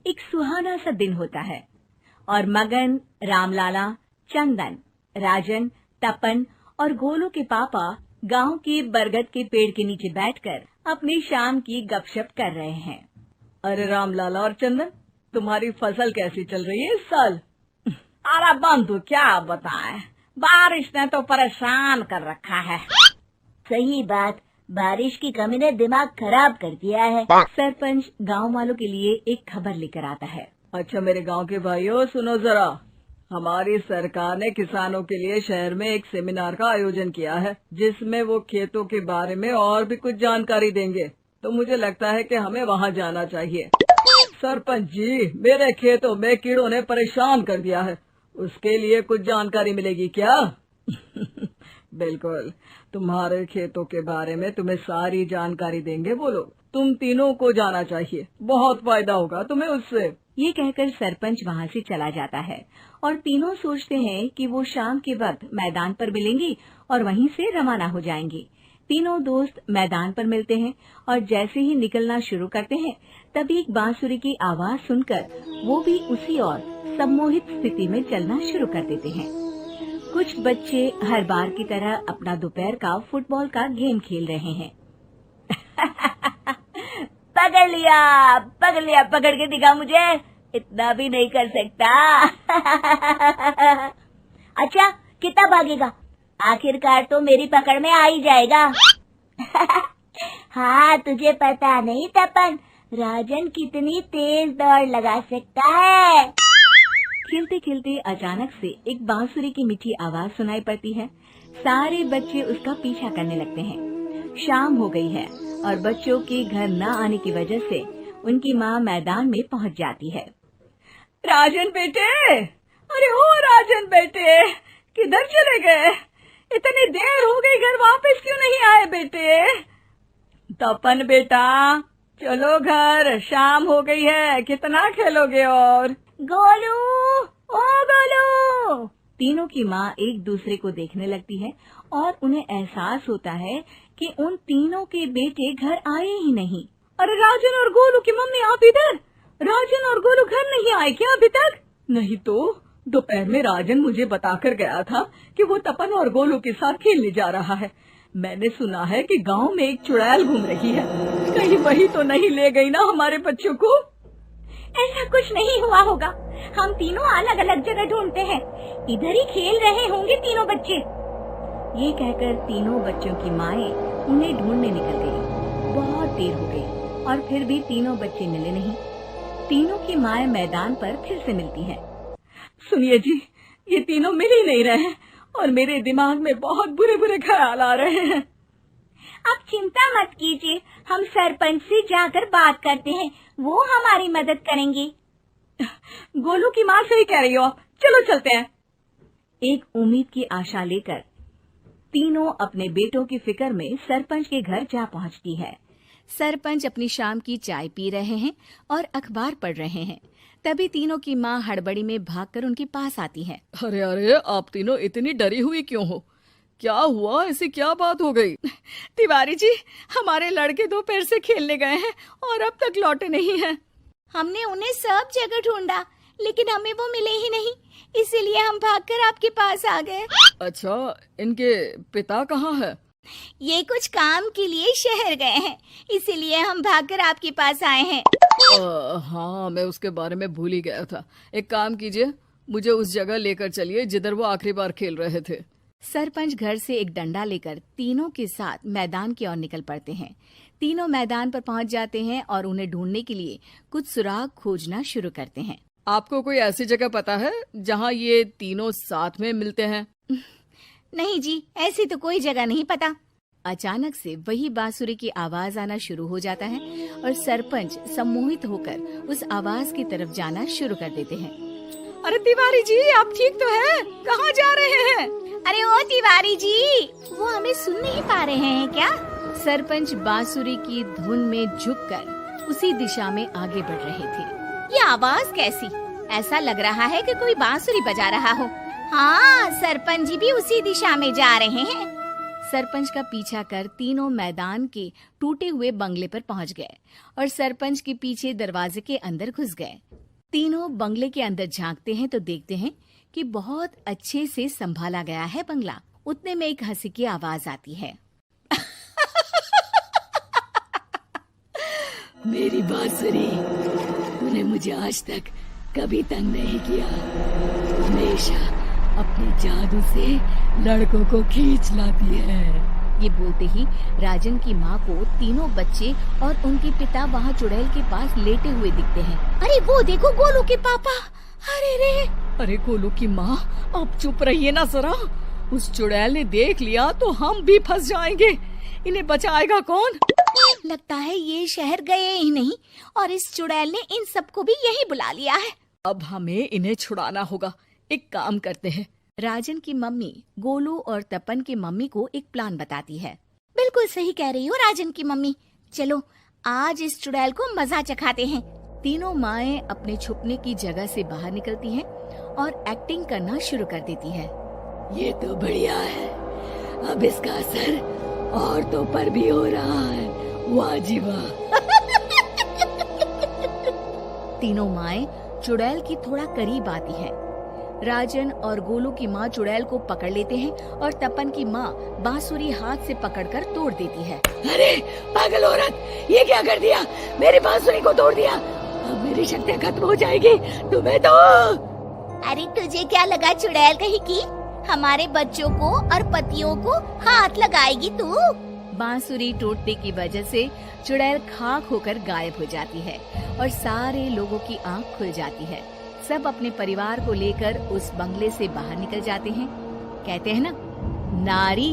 एक सुहाना सा दिन होता है और मगन, रामलाला, चंदन, राजन, तपन और गोलू के पापा गांव के बरगद के पेड़ के नीचे बैठकर अपनी शाम की गपशप कर रहे हैं। अरे रामलाला और चंदन, तुम्हारी फसल कैसी चल रही है इस साल? अरे बंधु क्या बताएं, बारिश ने तो परेशान कर रखा है। सही बात, बारिश की कमी ने दिमाग खराब कर दिया है। सरपंच गांव वालों के लिए एक खबर लेकर आता है। अच्छा मेरे गांव के भाइयों, सुनो जरा, हमारी सरकार ने किसानों के लिए शहर में एक सेमिनार का आयोजन किया है, जिसमें वो खेतों के बारे में और भी कुछ जानकारी देंगे। तो मुझे लगता है कि हमें वहां जाना चाहिए। सरपंच जी, मेरे खेतों में कीड़ों ने परेशान कर दिया है, उसके लिए कुछ जानकारी मिलेगी क्या? बिल्कुल, तुम्हारे खेतों के बारे में तुम्हें सारी जानकारी देंगे वो लोग। तुम तीनों को जाना चाहिए, बहुत फायदा होगा तुम्हें उससे। ये कहकर सरपंच वहाँ से चला जाता है और तीनों सोचते हैं कि वो शाम के वक्त मैदान पर मिलेंगे और वहीं से रवाना हो जाएंगे। तीनों दोस्त मैदान पर मिलते हैं और जैसे ही निकलना शुरू करते हैं तभी एक बांसुरी की आवाज सुनकर वो भी उसी ओर सम्मोहित स्थिति में चलना शुरू कर देते हैं। कुछ बच्चे हर बार की तरह अपना दोपहर का फुटबॉल का गेम खेल रहे हैं। पकड़ लिया, पकड़ के दिखा मुझे, इतना भी नहीं कर सकता। अच्छा, कितना भागेगा? आखिरकार तो मेरी पकड़ में आ ही जाएगा। हाँ, तुझे पता नहीं तपन, राजन कितनी तेज दौड़ लगा सकता है। खेलते खेलते अचानक से एक बांसुरी की मीठी आवाज सुनाई पड़ती है। सारे बच्चे उसका पीछा करने लगते हैं। शाम हो गई है और बच्चों के घर न आने की वजह से उनकी माँ मैदान में पहुँच जाती है। राजन बेटे, अरे ओ राजन बेटे, किधर चले गए? इतनी देर हो गई, घर वापस क्यों नहीं आए बेटे? तपन बेटा, चलो घर, शाम हो गई है, कितना खेलोगे? और गोलू, ओ गोलू। तीनों की माँ एक दूसरे को देखने लगती है और उन्हें एहसास होता है कि उन तीनों के बेटे घर आए ही नहीं। अरे राजन और गोलू की मम्मी, आप इधर? राजन और गोलू घर नहीं आए क्या अभी तक? नहीं तो दोपहर में राजन मुझे बताकर गया था कि वो तपन और गोलू के साथ खेलने जा रहा है। मैंने सुना है कि गांव में एक चुड़ैल घूम रही है, कहीं वही तो नहीं ले गई ना हमारे बच्चों को? ऐसा कुछ नहीं हुआ होगा, हम तीनों अलग अलग जगह ढूंढते हैं, इधर ही खेल रहे होंगे तीनों बच्चे। ये कहकर तीनों बच्चों की माएं उन्हें ढूंढने निकल गई। बहुत देर हो गई और फिर भी तीनों बच्चे मिले नहीं। तीनों की माएं मैदान पर फिर से मिलती हैं। सुनिए जी, ये तीनों मिल ही नहीं रहे हैं और मेरे दिमाग में बहुत बुरे बुरे ख्याल आ रहे हैं। आप चिंता मत कीजिए, हम सरपंच से जाकर बात करते हैं, वो हमारी मदद करेंगे। गोलू की माँ सही कह रही हो, चलो चलते हैं। एक उम्मीद की आशा लेकर तीनों अपने बेटों की फिक्र में सरपंच के घर जा पहुंचती है। सरपंच अपनी शाम की चाय पी रहे हैं और अखबार पढ़ रहे हैं। तभी तीनों की माँ हड़बड़ी में भागकर उनके पास आती है। अरे अरे, आप तीनों इतनी डरी हुई क्यों हो? क्या हुआ? ऐसी क्या बात हो गई? तिवारी जी, हमारे लड़के दोपहर से खेलने गए हैं और अब तक लौटे नहीं हैं। हमने उन्हें सब जगह ढूंढा, लेकिन हमें वो मिले ही नहीं, इसीलिए हम भागकर आपके पास आ गए। अच्छा, इनके पिता कहाँ है? ये कुछ काम के लिए शहर गए हैं, इसीलिए हम भागकर आपके पास आए हैं। हाँ, मैं उसके बारे में भूल ही गया था। एक काम कीजिए, मुझे उस जगह लेकर चलिए जिधर वो आखिरी बार खेल रहे थे। सरपंच घर से एक डंडा लेकर तीनों के साथ मैदान की ओर निकल पड़ते हैं। तीनों मैदान पर पहुंच जाते हैं और उन्हें ढूंढने के लिए कुछ सुराग खोजना शुरू करते हैं। आपको कोई ऐसी जगह पता है जहाँ ये तीनों साथ में मिलते हैं? नहीं जी, ऐसी तो कोई जगह नहीं पता। अचानक से वही बांसुरी की आवाज आना शुरू हो जाता है और सरपंच सम्मोहित होकर उस आवाज की तरफ जाना शुरू कर देते हैं। अरे तिवारी जी, आप ठीक तो हैं? कहाँ जा रहे हैं? अरे ओ तिवारी जी, वो हमें सुन नहीं पा रहे हैं क्या? सरपंच बांसुरी की धुन में झुककर उसी दिशा में आगे बढ़ रहे थे। ये आवाज कैसी? ऐसा लग रहा है कि कोई बांसुरी बजा रहा हो। हाँ, सरपंच जी भी उसी दिशा में जा रहे हैं। सरपंच का पीछा कर तीनों मैदान के टूटे हुए बंगले पर पहुंच गए और सरपंच के पीछे दरवाजे के अंदर घुस गए। तीनों बंगले के अंदर झांकते हैं तो देखते हैं कि बहुत अच्छे से संभाला गया है बंगला। उतने में एक हंसी की आवाज आती है। मेरी बांसुरी, तूने मुझे आज तक कभी तंग नहीं किया। हमेशा अपने जादू से लड़कों को खींच लाती है। ये बोलते ही राजन की माँ को तीनों बच्चे और उनके पिता वहाँ चुड़ैल के पास लेटे हुए दिखते हैं। अरे वो देखो गोलू के पापा। अरे रे। अरे गोलू की माँ, अब चुप रहिए ना जरा। उस चुड़ैल ने देख लिया तो हम भी फंस जाएंगे। इन्हें बचाएगा कौन? लगता है ये शहर गए ही नहीं और इस चुड़ैल ने इन सबको भी यही बुला लिया है। अब हमें इन्हें छुड़ाना होगा। एक काम करते हैं। राजन की मम्मी गोलू और तपन की मम्मी को एक प्लान बताती है। बिल्कुल सही कह रही हो राजन की मम्मी। चलो आज इस चुड़ैल को मजा चखाते हैं। तीनों माएं अपने छुपने की जगह से बाहर निकलती हैं और एक्टिंग करना शुरू कर देती है। ये तो बढ़िया है। अब इसका असर औरतों पर भी हो रहा है। वाह जी वाह। तीनों माएं चुड़ैल की थोड़ा करीब आती हैं। राजन और गोलू की माँ चुड़ैल को पकड़ लेते हैं और तपन की माँ बांसुरी हाथ से पकड़कर तोड़ देती है। अरे पागल औरत, ये क्या कर दिया? मेरी बांसुरी को तोड़ दिया। अब मेरी शक्तियाँ खत्म हो जाएगी। तुम्हें तो अरे तुझे क्या लगा चुड़ैल कहीं की हमारे बच्चों को और पतियों को हाथ लगाएगी तू? बांसुरी टूटने की वजह से चुड़ैल खाक होकर गायब हो जाती है और सारे लोगों की आंख खुल जाती है। सब अपने परिवार को लेकर उस बंगले से बाहर निकल जाते हैं। कहते हैं ना, नारी